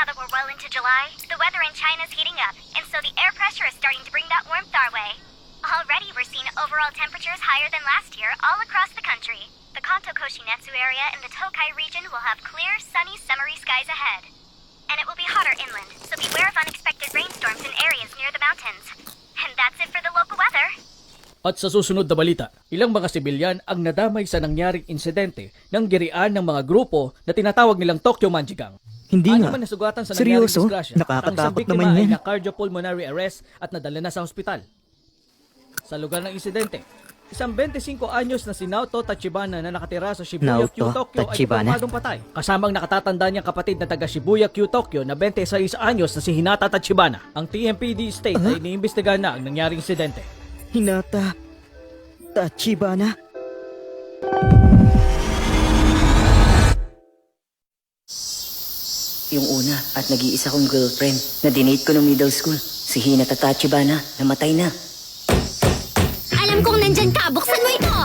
Now that we're well into July, the weather in China's heating up, and so the air pressure is starting to bring that warmth our way. Already we're seeing overall temperatures higher than last year all across the country. The Kanto Koshinetsu area in the Tokai region will have clear, sunny, summery skies ahead. And it will be hotter inland, so beware of unexpected rainstorms in areas near the mountains. And that's it for the local weather. At sa susunod na balita, ilang mga sibilyan ang nadamay sa nangyaring insidente ng girian ng mga grupo na tinatawag nilang Tokyo Manjigang. Hindi nga. Naman nasugatan sa nangyaring Seryoso? disgrasya. Nakakatakot Ang isang naman biktima ay yan. na-cardiopulmonary arrest at nadala na sa ospital. Sa lugar ng insidente, isang 25 anyos na si Naoto Tachibana na nakatira sa Shibuya, Naoto Tokyo ay Tachibana? kumpirmadong patay. Kasamang nakatatanda niyang kapatid na taga Shibuya, Tokyo na 26 anyos na si Hinata Tachibana. Ang TMPD State ay iniimbestigahan na ang nangyaring insidente. Hinata Tachibana? Yung una at nag-iisa kong girlfriend na dinate ko nung middle school, si Hinata Tachibana, namatay na. Alam kong nandyan ka! Buksan mo ito!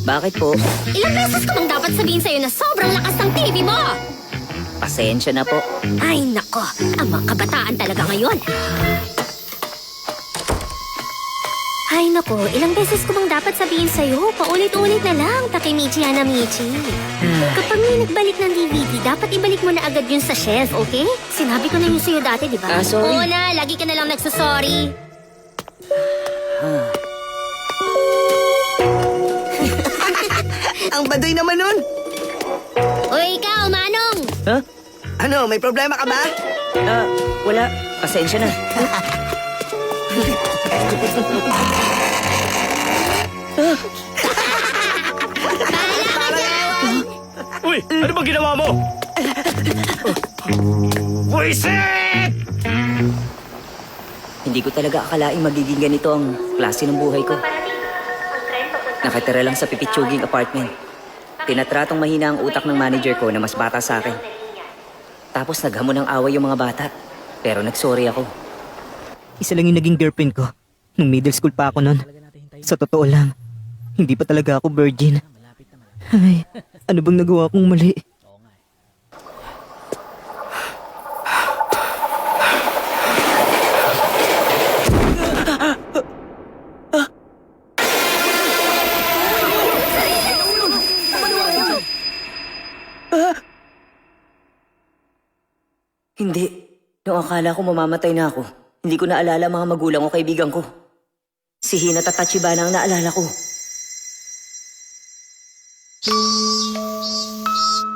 Bakit po? Ilang beses ko bang dapat sabihin sa'yo na sobrang lakas ng TV mo? Pasensya na po. Ay, nako. Ang mga kabataan talaga ngayon. Ay, nako. Ilang beses ko bang dapat sabihin sa'yo? Paulit-ulit na lang, Takemichi Hanamichi. Kapag may nagbalik ng DVD, dapat ibalik mo na agad yun sa shelf, okay? Sinabi ko na yun sa'yo dati, di ba? Sorry. Oo na, lagi ka na lang nagsasorry. Ang baduy naman nun. Uy, ikaw, Manong! Ha? Ano, may problema ka ba? Wala. Pasensya na. Uy! Ano bang ginawa mo? Buisit! Hindi ko talaga akalaing magiging ganito ang klase ng buhay ko. Nakatira lang sa pipitsuging apartment. Tinatratong mahina ang utak ng manager ko na mas bata sa akin. Tapos naghamon ng away yung mga bata. Pero nagsorry ako. Isa lang yung naging girlfriend ko. Nung middle school pa ako nun. Sa totoo lang, hindi pa talaga ako virgin. Ay, ano bang nagawa kong mali? Hindi. Nung akala ko mamamatay na ako, hindi ko naalala mga magulang o kaibigan ko. Si Hinata Tachibana ang naalala ko.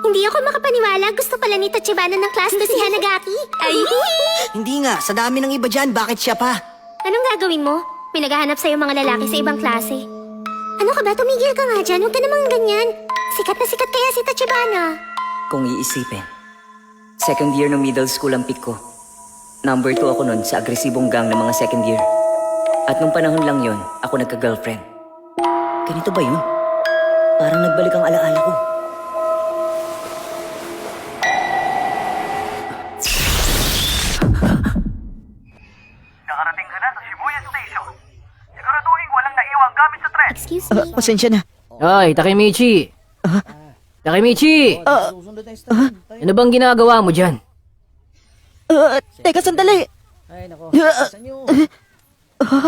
Hindi ako makapaniwala. Gusto pala ni Tachibana ng class ko si Hanagaki. Ay! Hindi nga, sa dami ng iba dyan, bakit siya pa? Anong gagawin mo? May naghahanap sa'yo mga lalaki sa ibang klase. Ano ka ba? Tumigil ka nga dyan. Huwag ka namang ganyan. Sikat na sikat kaya si Tachibana. Kung iisipin, second year ng middle school ang pick ko. Number 2 ako nun sa agresibong gang ng mga second year. At nung panahon lang yon, ako nagka-girlfriend. Ganito ba yun? Parang nagbalik ang alaala ko. Nakarating ka na sa Shibuya Station. Siguraduhin walang naiwang gamit sa tren. Excuse me. Pasensya na. Ay, Takemichi! Takemichi! Ano bang ginagawa mo dyan? Teka, sandali. Ay, nako.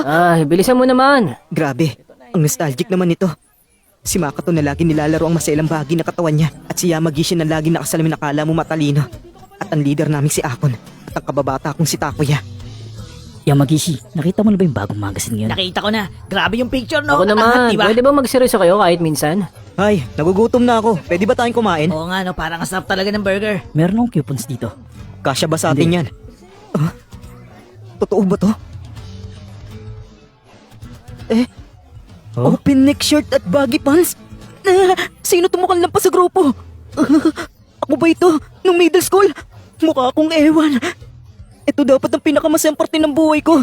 Ay, bilisan mo naman. Grabe, ang nostalgic naman nito. Si Makato na lagi nilalaro ang maselang bahagi ng katawan niya at si Yamagishi na lagi nakasalamin akala mo matalino. At ang leader namin si Akon at ang kababata kong si Takuya. Yamagishi, nakita mo na ba yung bagong magazine yun? Nakita ko na. Grabe yung picture, no? Ako naman, Diba? pwede ba magseryoso kayo kahit minsan? Ay, nagugutom na ako. Pwede ba tayong kumain? Oo nga, no? Parang asarap talaga ng burger. Meron akong coupons dito. Kasya ba sa atin yan? Totoo ba to? Open neck shirt at baggy pants? Sino tumukan lang pa sa grupo? Ako ba ito? Nung middle school? Mukha akong ewan. Ito dapat ang pinakamasayang parte ng buhay ko.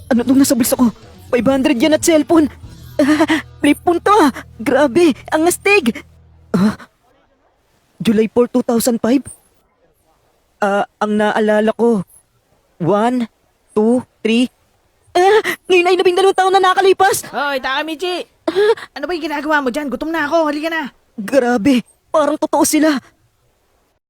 Ano itong nasa bulsa ko? 500 yan at cellphone. Flip phone to. Grabe, ang astig. July 4, 2005? Ang naalala ko. 1, 2, 3. Ngayon ay 12 taon na nakalipas. Hoy, Takemichi! Ano ba yung ginagawa mo dyan? Gutom na ako. Halika na. Grabe, parang totoo sila.